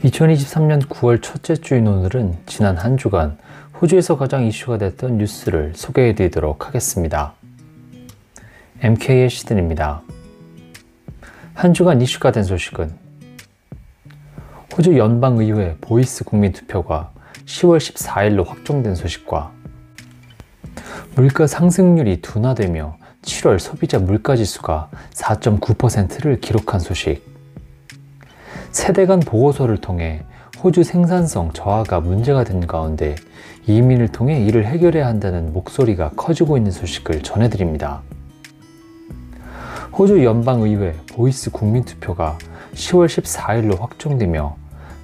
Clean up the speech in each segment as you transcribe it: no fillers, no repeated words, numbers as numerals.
2023년 9월 첫째 주인 오늘은 지난 한 주간 호주에서 가장 이슈가 됐던 뉴스를 소개해 드리도록 하겠습니다. MK의 시든입니다. 한 주간 이슈가 된 소식은 호주 연방의회 보이스 국민투표가 10월 14일로 확정된 소식과 물가 상승률이 둔화되며 7월 소비자 물가지수가 4.9%를 기록한 소식, 세대 간 보고서를 통해 호주 생산성 저하가 문제가 된 가운데 이민을 통해 이를 해결해야 한다는 목소리가 커지고 있는 소식을 전해드립니다. 호주 연방의회 보이스 국민투표가 10월 14일로 확정되며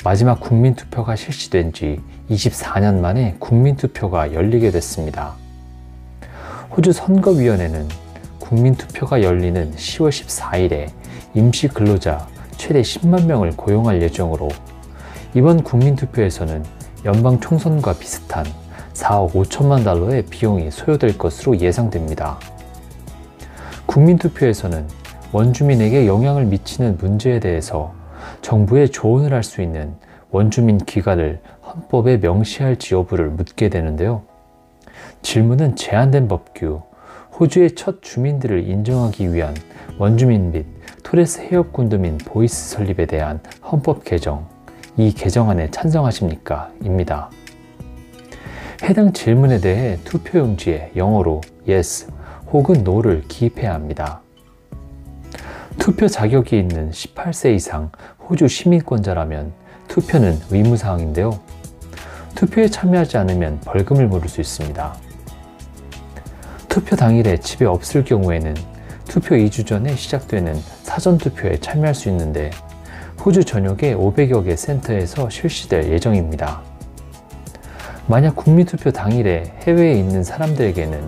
마지막 국민투표가 실시된 지 24년 만에 국민투표가 열리게 됐습니다. 호주 선거위원회는 국민투표가 열리는 10월 14일에 임시근로자 최대 10만 명을 고용할 예정으로 이번 국민투표에서는 연방 총선과 비슷한 4억 5천만 달러의 비용이 소요될 것으로 예상됩니다. 국민투표에서는 원주민에게 영향을 미치는 문제에 대해서 정부에 조언을 할 수 있는 원주민 기관을 헌법에 명시할지 여부를 묻게 되는데요. 질문은 제한된 법규, 호주의 첫 주민들을 인정하기 위한 원주민 및 토레스 해협군도 민 보이스 설립에 대한 헌법 개정, 이 개정안에 찬성하십니까? 입니다. 해당 질문에 대해 투표용지에 영어로 yes 혹은 no를 기입해야 합니다. 투표 자격이 있는 18세 이상 호주 시민권자라면 투표는 의무사항인데요. 투표에 참여하지 않으면 벌금을 물을 수 있습니다. 투표 당일에 집에 없을 경우에는 투표 2주 전에 시작되는 사전투표에 참여할 수 있는데 호주 전역의 500여 개 센터에서 실시될 예정입니다. 만약 국민투표 당일에 해외에 있는 사람들에게는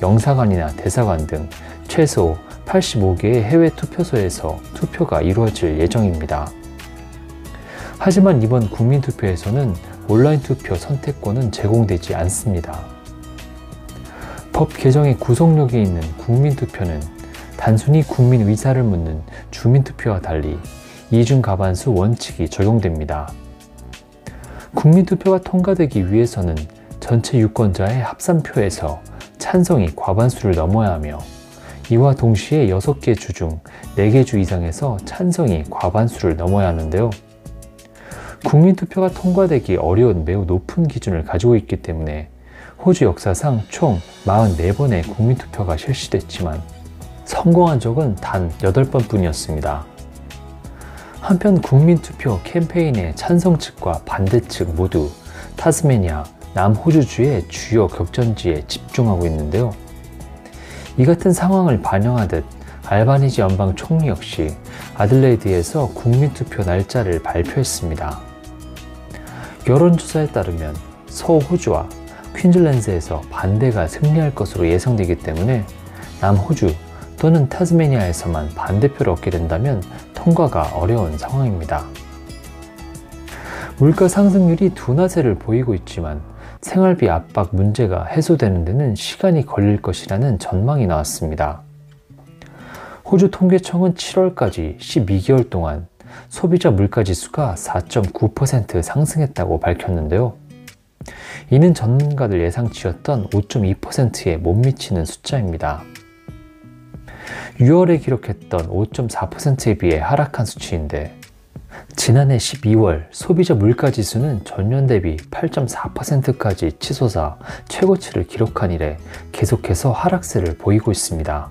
영사관이나 대사관 등 최소 85개의 해외 투표소에서 투표가 이루어질 예정입니다. 하지만 이번 국민투표에서는 온라인 투표 선택권은 제공되지 않습니다. 법 개정의 구속력이 있는 국민투표는 단순히 국민 의사를 묻는 주민투표와 달리 이중 과반수 원칙이 적용됩니다. 국민투표가 통과되기 위해서는 전체 유권자의 합산표에서 찬성이 과반수를 넘어야 하며 이와 동시에 6개 주 중 4개 주 이상에서 찬성이 과반수를 넘어야 하는데요. 국민투표가 통과되기 어려운 매우 높은 기준을 가지고 있기 때문에 호주 역사상 총 44번의 국민투표가 실시됐지만 성공한 적은 단 8번 뿐이었습니다. 한편 국민투표 캠페인의 찬성 측과 반대 측 모두 타스메니아, 남호주주의 주요 격전지에 집중하고 있는데요. 이 같은 상황을 반영하듯 알바니지 연방 총리 역시 아들레이드에서 국민투표 날짜를 발표했습니다. 여론조사에 따르면 서호주와 퀸즐랜드에서 반대가 승리할 것으로 예상되기 때문에 남호주 또는 타스메니아에서만 반대표를 얻게 된다면 통과가 어려운 상황입니다. 물가 상승률이 둔화세를 보이고 있지만 생활비 압박 문제가 해소되는 데는 시간이 걸릴 것이라는 전망이 나왔습니다. 호주 통계청은 7월까지 12개월 동안 소비자 물가지수가 4.9% 상승했다고 밝혔는데요. 이는 전문가들 예상치였던 5.2%에 못 미치는 숫자입니다. 6월에 기록했던 5.4%에 비해 하락한 수치인데 지난해 12월 소비자 물가지수는 전년 대비 8.4%까지 치솟아 최고치를 기록한 이래 계속해서 하락세를 보이고 있습니다.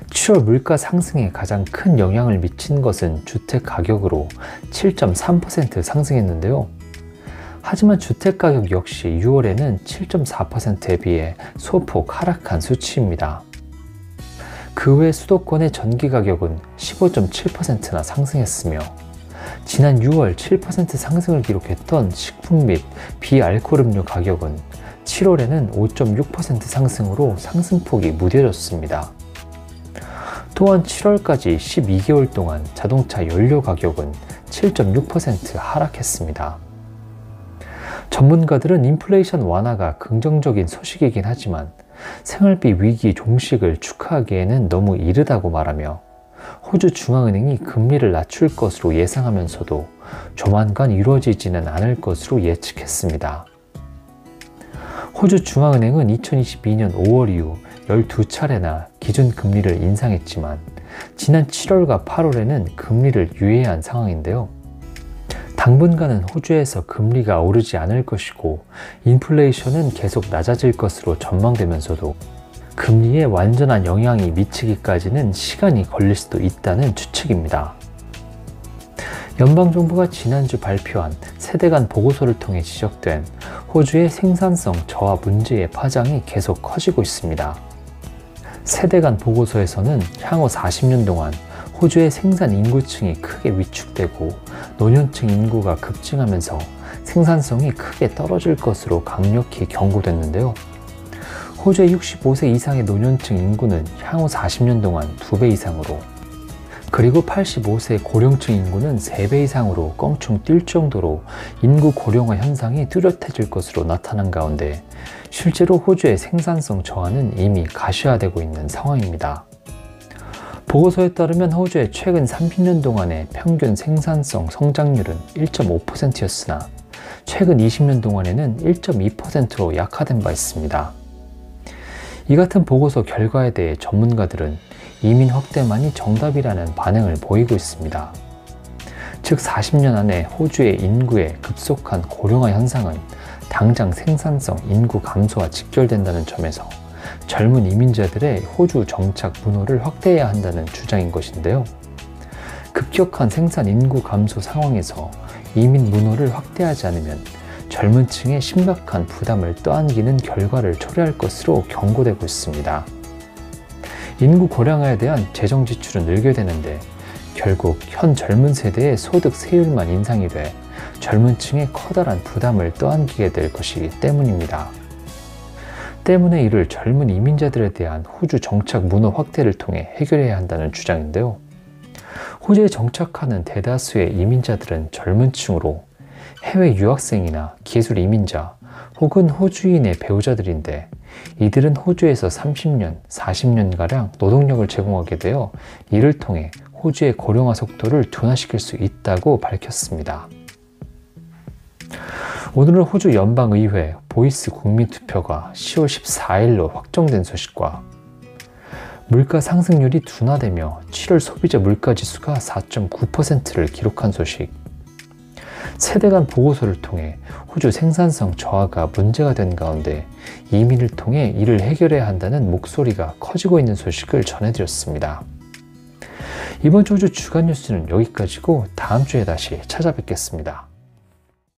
7월 물가 상승에 가장 큰 영향을 미친 것은 주택 가격으로 7.3% 상승했는데요. 하지만 주택가격 역시 6월에는 7.4%에 비해 소폭 하락한 수치입니다. 그 외 수도권의 전기가격은 15.7%나 상승했으며 지난 6월 7% 상승을 기록했던 식품 및 비알코올 음료 가격은 7월에는 5.6% 상승으로 상승폭이 무뎌졌습니다. 또한 7월까지 12개월 동안 자동차 연료 가격은 7.6% 하락했습니다. 전문가들은 인플레이션 완화가 긍정적인 소식이긴 하지만 생활비 위기 종식을 축하하기에는 너무 이르다고 말하며 호주 중앙은행이 금리를 낮출 것으로 예상하면서도 조만간 이루어지지는 않을 것으로 예측했습니다. 호주 중앙은행은 2022년 5월 이후 12차례나 기준금리를 인상했지만 지난 7월과 8월에는 금리를 유예한 상황인데요. 당분간은 호주에서 금리가 오르지 않을 것이고 인플레이션은 계속 낮아질 것으로 전망되면서도 금리에 완전한 영향이 미치기까지는 시간이 걸릴 수도 있다는 추측입니다. 연방정부가 지난주 발표한 세대 간 보고서를 통해 지적된 호주의 생산성 저하 문제의 파장이 계속 커지고 있습니다. 세대 간 보고서에서는 향후 40년 동안 호주의 생산 인구층이 크게 위축되고 노년층 인구가 급증하면서 생산성이 크게 떨어질 것으로 강력히 경고됐는데요. 호주의 65세 이상의 노년층 인구는 향후 40년 동안 2배 이상으로, 그리고 85세 고령층 인구는 3배 이상으로 껑충 뛸 정도로 인구 고령화 현상이 뚜렷해질 것으로 나타난 가운데 실제로 호주의 생산성 저하는 이미 가시화되고 있는 상황입니다. 보고서에 따르면 호주의 최근 30년 동안의 평균 생산성 성장률은 1.5%였으나 최근 20년 동안에는 1.2%로 약화된 바 있습니다. 이 같은 보고서 결과에 대해 전문가들은 이민 확대만이 정답이라는 반응을 보이고 있습니다. 즉 40년 안에 호주의 인구의 급속한 고령화 현상은 당장 생산성 인구 감소와 직결된다는 점에서 젊은 이민자들의 호주 정착 문호를 확대해야 한다는 주장인 것인데요. 급격한 생산 인구 감소 상황에서 이민 문호를 확대하지 않으면 젊은 층에 심각한 부담을 떠안기는 결과를 초래할 것으로 경고되고 있습니다. 인구 고령화에 대한 재정 지출은 늘게 되는데 결국 현 젊은 세대의 소득 세율만 인상이 돼 젊은 층에 커다란 부담을 떠안기게 될 것이기 때문입니다. 때문에 이를 젊은 이민자들에 대한 호주 정착 문호 확대를 통해 해결해야 한다는 주장인데요. 호주에 정착하는 대다수의 이민자들은 젊은 층으로 해외 유학생이나 기술 이민자 혹은 호주인의 배우자들인데 이들은 호주에서 30년, 40년가량 노동력을 제공하게 되어 이를 통해 호주의 고령화 속도를 둔화시킬 수 있다고 밝혔습니다. 오늘은 호주 연방의회 보이스 국민투표가 10월 14일로 확정된 소식과 물가 상승률이 둔화되며 7월 소비자 물가지수가 4.9%를 기록한 소식, 세대 간 보고서를 통해 호주 생산성 저하가 문제가 된 가운데 이민을 통해 이를 해결해야 한다는 목소리가 커지고 있는 소식을 전해드렸습니다. 이번 주 호주 주간 뉴스는 여기까지고 다음 주에 다시 찾아뵙겠습니다.